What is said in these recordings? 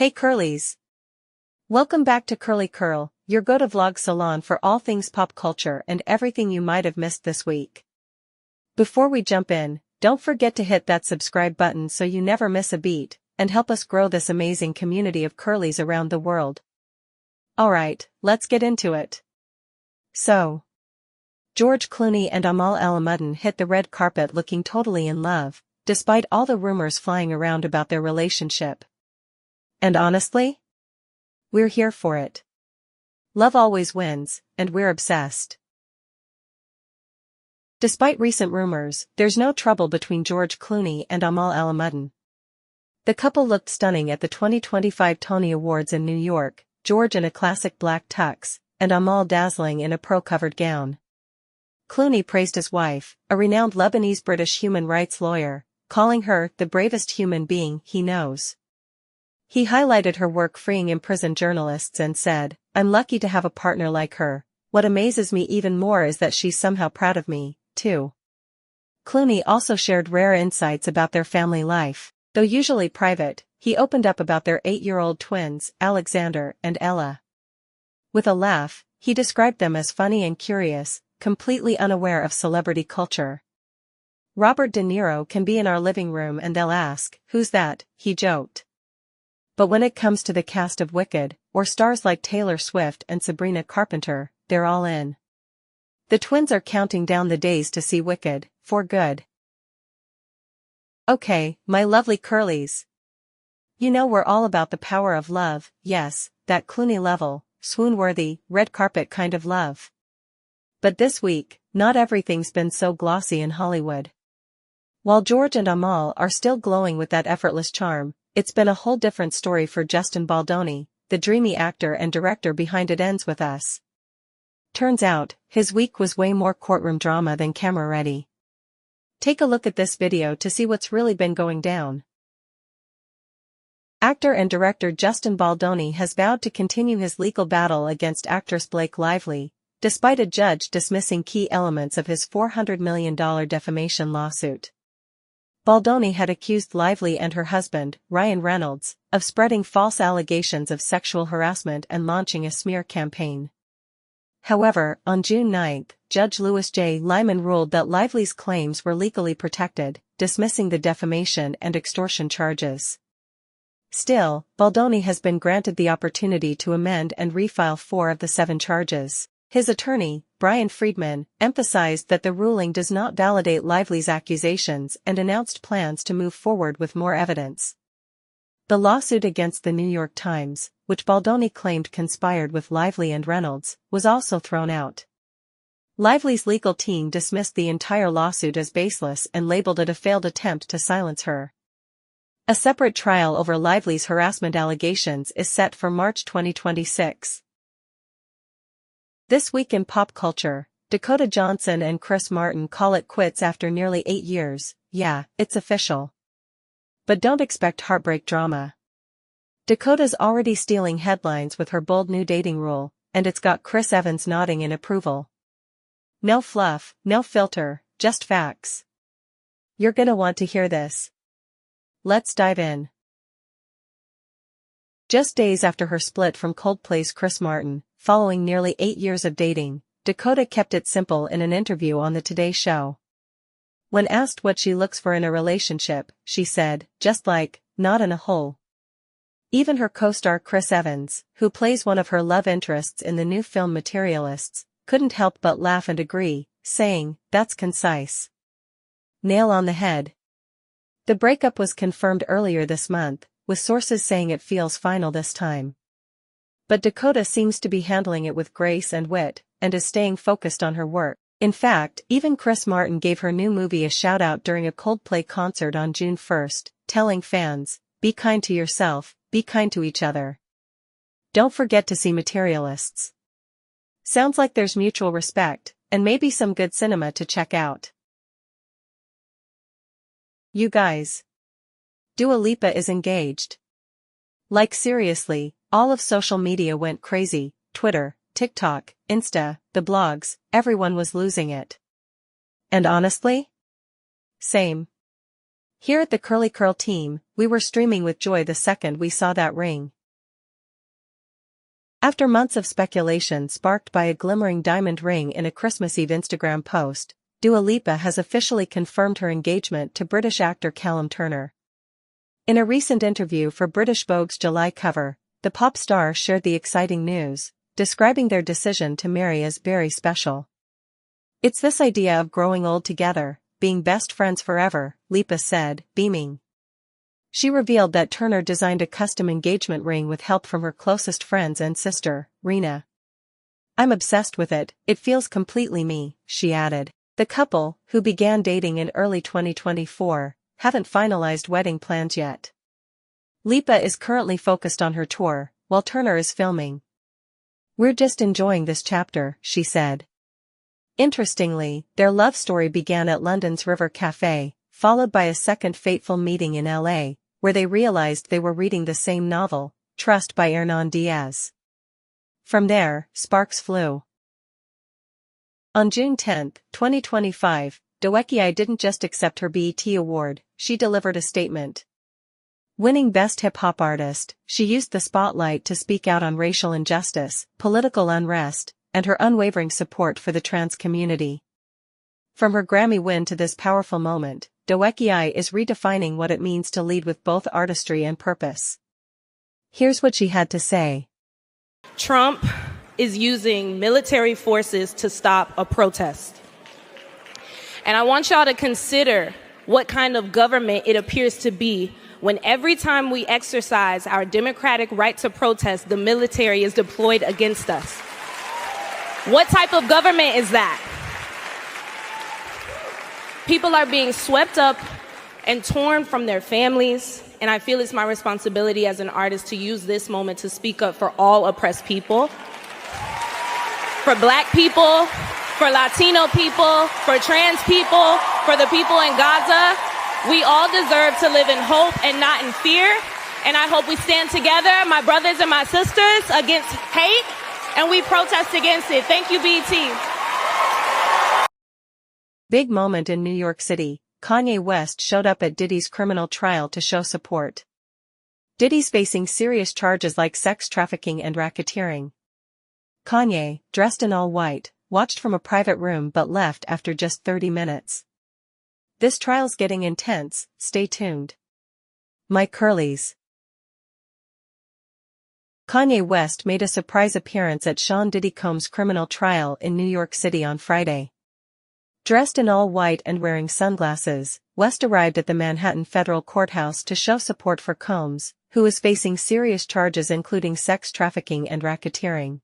Hey Curlies! Welcome back to Curly Curl, your go-to vlog salon for all things pop culture and everything you might have missed this week. Before we jump in, don't forget to hit that subscribe button so you never miss a beat, and help us grow this amazing community of Curlies around the world. Alright, let's get into it. So, George Clooney and Amal El-Amuddin hit the red carpet looking totally in love, despite all the rumors flying around about their relationship. And honestly, we're here for it. Love always wins, and we're obsessed. Despite recent rumors, there's no trouble between George Clooney and Amal El-Amuddin. The couple looked stunning at the 2025 Tony Awards in New York, George in a classic black tux, and Amal dazzling in a pearl-covered gown. Clooney praised his wife, a renowned Lebanese-British human rights lawyer, calling her the bravest human being he knows. He highlighted her work freeing imprisoned journalists and said, "I'm lucky to have a partner like her. What amazes me even more is that she's somehow proud of me, too." Clooney also shared rare insights about their family life. Though usually private, he opened up about their 8-year-old twins, Alexander and Ella. With a laugh, he described them as funny and curious, completely unaware of celebrity culture. "Robert De Niro can be in our living room and they'll ask, 'Who's that?'" he joked. But when it comes to the cast of Wicked, or stars like Taylor Swift and Sabrina Carpenter, they're all in. The twins are counting down the days to see Wicked, for good. Okay, my lovely Curlies. You know we're all about the power of love, yes, that Clooney level, swoon-worthy, red carpet kind of love. But this week, not everything's been so glossy in Hollywood. While George and Amal are still glowing with that effortless charm, it's been a whole different story for Justin Baldoni, the dreamy actor and director behind It Ends With Us. Turns out, his week was way more courtroom drama than camera ready. Take a look at this video to see what's really been going down. Actor and director Justin Baldoni has vowed to continue his legal battle against actress Blake Lively, despite a judge dismissing key elements of his $400 million defamation lawsuit. Baldoni had accused Lively and her husband, Ryan Reynolds, of spreading false allegations of sexual harassment and launching a smear campaign. However, on June 9, Judge Louis J. Lyman ruled that Lively's claims were legally protected, dismissing the defamation and extortion charges. Still, Baldoni has been granted the opportunity to amend and refile 4 of the 7 charges. His attorney, Brian Friedman, emphasized that the ruling does not validate Lively's accusations and announced plans to move forward with more evidence. The lawsuit against the New York Times, which Baldoni claimed conspired with Lively and Reynolds, was also thrown out. Lively's legal team dismissed the entire lawsuit as baseless and labeled it a failed attempt to silence her. A separate trial over Lively's harassment allegations is set for March 2026. This week in pop culture, Dakota Johnson and Chris Martin call it quits after nearly 8 years. Yeah, it's official. But don't expect heartbreak drama. Dakota's already stealing headlines with her bold new dating rule, and it's got Chris Evans nodding in approval. No fluff, no filter, just facts. You're gonna want to hear this. Let's dive in. Just days after her split from Coldplay's Chris Martin, following nearly 8 years of dating, Dakota kept it simple in an interview on The Today Show. When asked what she looks for in a relationship, she said, "Just like, not in a hole." Even her co-star Chris Evans, who plays one of her love interests in the new film Materialists, couldn't help but laugh and agree, saying, "That's concise. Nail on the head." The breakup was confirmed earlier this month, with sources saying it feels final this time. But Dakota seems to be handling it with grace and wit, and is staying focused on her work. In fact, even Chris Martin gave her new movie a shout-out during a Coldplay concert on June 1, telling fans, "Be kind to yourself, be kind to each other. Don't forget to see Materialists." Sounds like there's mutual respect, and maybe some good cinema to check out. You guys. Dua Lipa is engaged. Like seriously, all of social media went crazy, Twitter, TikTok, Insta, the blogs, everyone was losing it. And honestly? Same. Here at the Curly Curl team, we were streaming with joy the second we saw that ring. After months of speculation sparked by a glimmering diamond ring in a Christmas Eve Instagram post, Dua Lipa has officially confirmed her engagement to British actor Callum Turner. In a recent interview for British Vogue's July cover, the pop star shared the exciting news, describing their decision to marry as very special. "It's this idea of growing old together, being best friends forever," Lipa said, beaming. She revealed that Turner designed a custom engagement ring with help from her closest friends and sister, Rena. "I'm obsessed with it, it feels completely me," she added. The couple, who began dating in early 2024, haven't finalized wedding plans yet. Lipa is currently focused on her tour, while Turner is filming. "We're just enjoying this chapter," she said. Interestingly, their love story began at London's River Café, followed by a second fateful meeting in LA, where they realized they were reading the same novel, Trust by Hernan Diaz. From there, sparks flew. On June 10, 2025, Doechii didn't just accept her BET award, she delivered a statement. Winning Best Hip Hop Artist, she used the spotlight to speak out on racial injustice, political unrest, and her unwavering support for the trans community. From her Grammy win to this powerful moment, Doechii is redefining what it means to lead with both artistry and purpose. Here's what she had to say. Trump is using military forces to stop a protest. And I want y'all to consider what kind of government it appears to be when every time we exercise our democratic right to protest, the military is deployed against us. What type of government is that? People are being swept up and torn from their families, and I feel it's my responsibility as an artist to use this moment to speak up for all oppressed people, for Black people, for Latino people, for trans people, for the people in Gaza. We all deserve to live in hope and not in fear, and I hope we stand together, my brothers and my sisters, against hate, and we protest against it. Thank you, BET. Big moment in New York City, Kanye West showed up at Diddy's criminal trial to show support. Diddy's facing serious charges like sex trafficking and racketeering. Kanye, dressed in all white, watched from a private room but left after just 30 minutes. This trial's getting intense, stay tuned. My Curlies. Kanye West made a surprise appearance at Sean Diddy Combs' criminal trial in New York City on Friday. Dressed in all white and wearing sunglasses, West arrived at the Manhattan Federal Courthouse to show support for Combs, who is facing serious charges including sex trafficking and racketeering.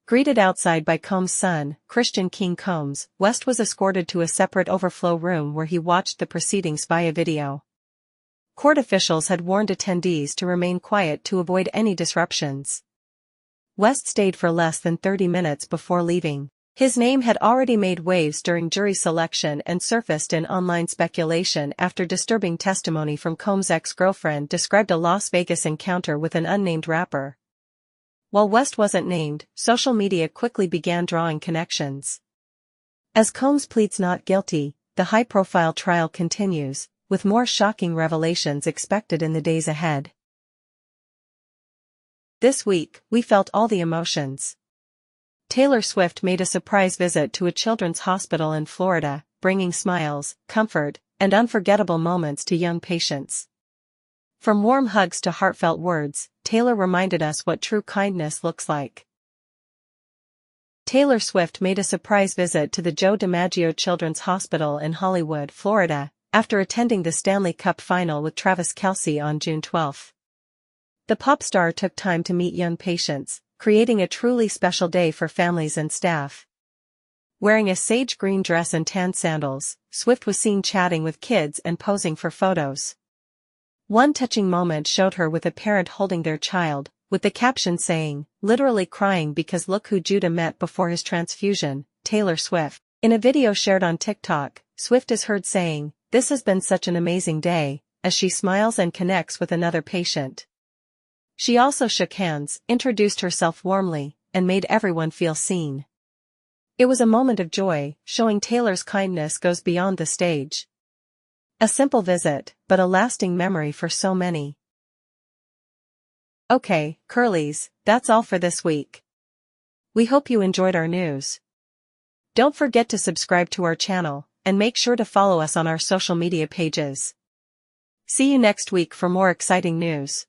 Greeted outside by Combs' son, Christian King Combs, West was escorted to a separate overflow room where he watched the proceedings via video. Court officials had warned attendees to remain quiet to avoid any disruptions. West stayed for less than 30 minutes before leaving. His name had already made waves during jury selection and surfaced in online speculation after disturbing testimony from Combs' ex-girlfriend described a Las Vegas encounter with an unnamed rapper. While West wasn't named, social media quickly began drawing connections. As Combs pleads not guilty, the high-profile trial continues, with more shocking revelations expected in the days ahead. This week, we felt all the emotions. Taylor Swift made a surprise visit to a children's hospital in Florida, bringing smiles, comfort, and unforgettable moments to young patients. From warm hugs to heartfelt words, Taylor reminded us what true kindness looks like. Taylor Swift made a surprise visit to the DiMaggio Children's Hospital in Hollywood, Florida, after attending the Stanley Cup Final with Travis Kelce on June 12. The pop star took time to meet young patients, creating a truly special day for families and staff. Wearing a sage green dress and tan sandals, Swift was seen chatting with kids and posing for photos. One touching moment showed her with a parent holding their child, with the caption saying, "Literally crying because look who Judah met before his transfusion, Taylor Swift." In a video shared on TikTok, Swift is heard saying, "This has been such an amazing day," as she smiles and connects with another patient. She also shook hands, introduced herself warmly, and made everyone feel seen. It was a moment of joy, showing Taylor's kindness goes beyond the stage. A simple visit, but a lasting memory for so many. Okay, Curlies, that's all for this week. We hope you enjoyed our news. Don't forget to subscribe to our channel, and make sure to follow us on our social media pages. See you next week for more exciting news.